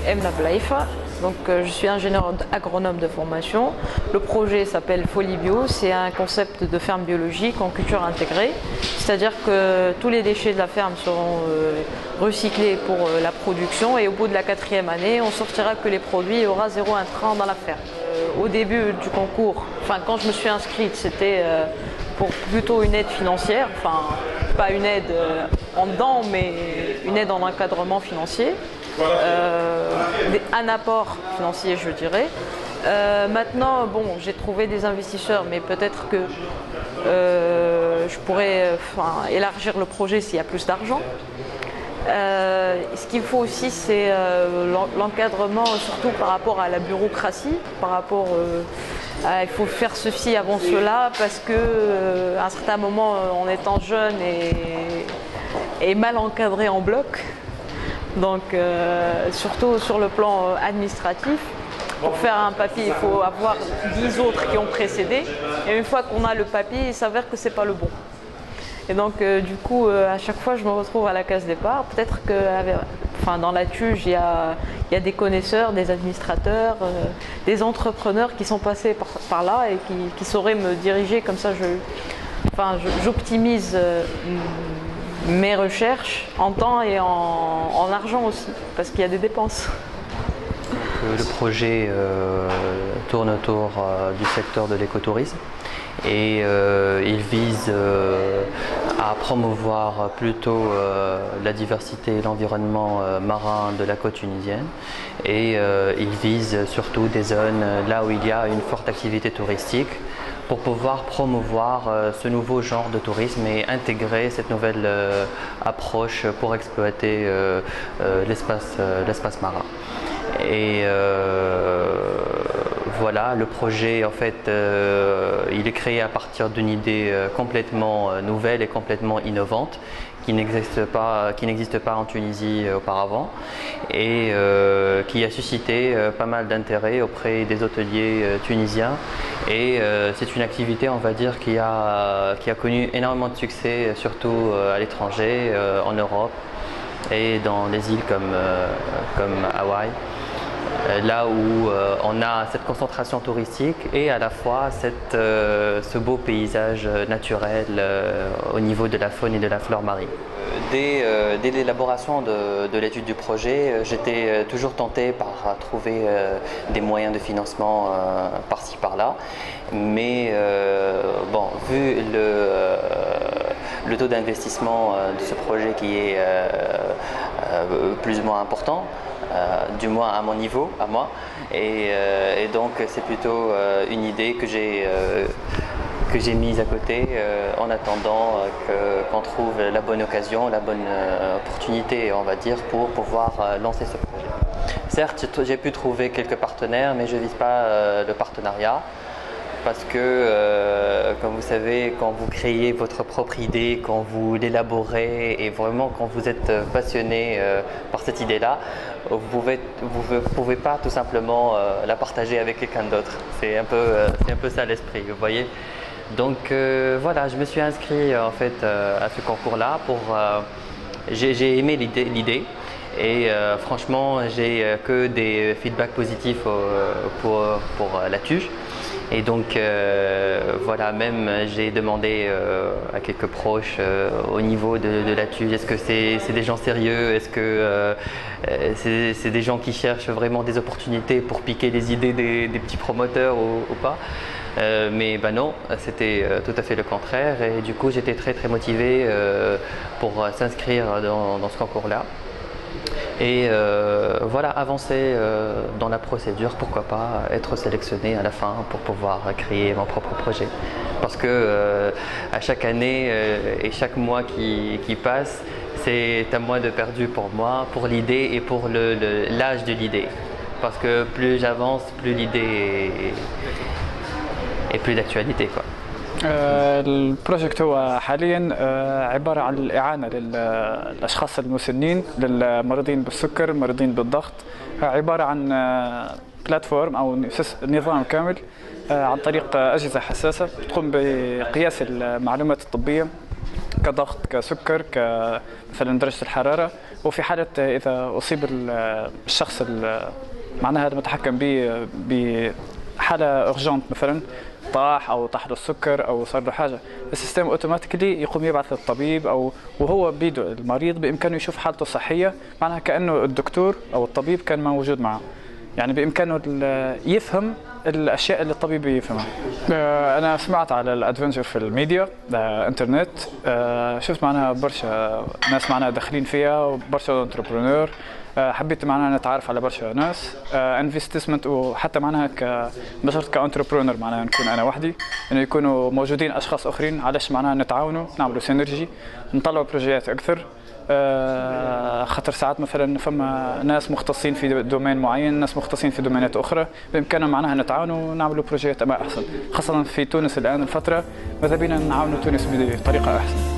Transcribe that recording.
Emna Blaifa. Donc, je suis ingénieur agronome de formation. Le projet s'appelle Folie Bio. C'est un concept de ferme biologique en culture intégrée. C'est-à-dire que tous les déchets de la ferme seront recyclés pour la production et au bout de la 4e année, on sortira que les produits et il y aura zéro intrant dans la ferme. Au début du concours, quand je me suis inscrite, c'était pour plutôt une aide financière. Enfin, pas une aide en dedans, mais une aide en encadrement financier. Un apport financier, je dirais. Maintenant, bon, j'ai trouvé des investisseurs, mais peut-être que je pourrais élargir le projet s'il y a plus d'argent. Ce qu'il faut aussi, c'est l'encadrement, surtout par rapport à la bureaucratie, par rapport il faut faire ceci avant cela, parce que à un certain moment, en étant jeune et mal encadré en bloc, donc surtout sur le plan administratif, pour faire un papier, il faut avoir 10 autres qui ont précédé, et une fois qu'on a le papier, il s'avère que c'est pas le bon. Et donc du coup, à chaque fois, je me retrouve à la case départ. Peut-être que dans la TUJ, il y a des connaisseurs, des administrateurs, des entrepreneurs qui sont passés par là et qui sauraient me diriger. Comme ça, j'optimise mes recherches en temps et en argent aussi, parce qu'il y a des dépenses. Le projet tourne autour du secteur de l'écotourisme et il vise à promouvoir plutôt la diversité et l'environnement marin de la côte tunisienne, et il vise surtout des zones là où il y a une forte activité touristique pour pouvoir promouvoir ce nouveau genre de tourisme et intégrer cette nouvelle approche pour exploiter l'espace marin. Et voilà, le projet en fait, il est créé à partir d'une idée complètement nouvelle et complètement innovante qui n'existe pas en Tunisie auparavant, et qui a suscité pas mal d'intérêt auprès des hôteliers tunisiens. Et c'est une activité, on va dire, qui a connu énormément de succès, surtout à l'étranger, en Europe et dans des îles comme Hawaï. Là où on a cette concentration touristique et à la fois ce beau paysage naturel au niveau de la faune et de la flore marine. Dès l'élaboration de l'étude du projet, j'étais toujours tenté par trouver des moyens de financement par-ci par-là, mais bon, vu le taux d'investissement de ce projet qui est plus ou moins important, du moins à mon niveau, à moi, et donc c'est plutôt une idée que j'ai mise à côté en attendant qu'on trouve la bonne occasion, la bonne opportunité, on va dire, pour pouvoir lancer ce projet. Certes, j'ai pu trouver quelques partenaires, mais je ne vise pas le partenariat. Parce que, comme vous savez, quand vous créez votre propre idée, quand vous l'élaborez et vraiment quand vous êtes passionné par cette idée-là, vous ne pouvez pas tout simplement la partager avec quelqu'un d'autre. C'est un peu ça l'esprit, vous voyez. Donc voilà, je me suis inscrit en fait à ce concours-là. J'ai aimé l'idée. Et franchement, j'ai que des feedbacks positifs pour la TUJ. Et donc voilà, même j'ai demandé à quelques proches au niveau de la TUJ, est-ce que c'est des gens sérieux, est-ce que c'est des gens qui cherchent vraiment des opportunités pour piquer les idées des petits promoteurs ou pas. Mais non, c'était tout à fait le contraire, et du coup j'étais très motivé pour s'inscrire dans ce concours-là. Et voilà, avancer dans la procédure, pourquoi pas être sélectionné à la fin pour pouvoir créer mon propre projet. Parce que à chaque année et chaque mois qui passe, c'est un mois de perdu pour moi, pour l'idée et pour l'âge de l'idée. Parce que plus j'avance, plus l'idée est plus d'actualité, quoi. البروجكت هو حاليا عبارة عن الإعانة للأشخاص المسنين، للمريضين بالسكر، المريضين بالضغط. عبارة عن بلاتفورم أو نظام كامل عن طريق أجهزة حساسة تقوم بقياس المعلومات الطبية كضغط، كسكر، كمثلا درجة الحرارة، وفي حالة إذا أصيب الشخص معناها المتحكم به بحالة أرجنت مثلا، طاح له السكر او صار له حاجه، السيستم اوتوماتيكلي يقوم يبعث للطبيب، او وهو بيده المريض بامكانه يشوف حالته الصحيه، معناها كانه الدكتور او الطبيب كان موجود معه، يعني بامكانه يفهم الاشياء اللي الطبيب يفهمها. انا سمعت على الادفنتشر في الميديا انترنت، شفت معناها برشا ناس معناها داخلين فيها وبرشا انتربرونور، حبيت معناها نتعرف على برشا ناس انفستمنت، وحتى معناها بصرت كانتربرونور معناها نكون انا وحدي، انه يكونوا موجودين اشخاص اخرين، علاش معناها نتعاونوا نعملوا سينرجي نطلعوا بروجيات اكثر. خاطر ساعات مثلا فما ناس مختصين في دومين معين، ناس مختصين في دومينات اخرى، بامكاننا معناها نتعاونوا ونعملوا بروجيات احسن، خاصه في تونس الان الفتره ماذا بينا نعاونوا تونس بطريقه احسن.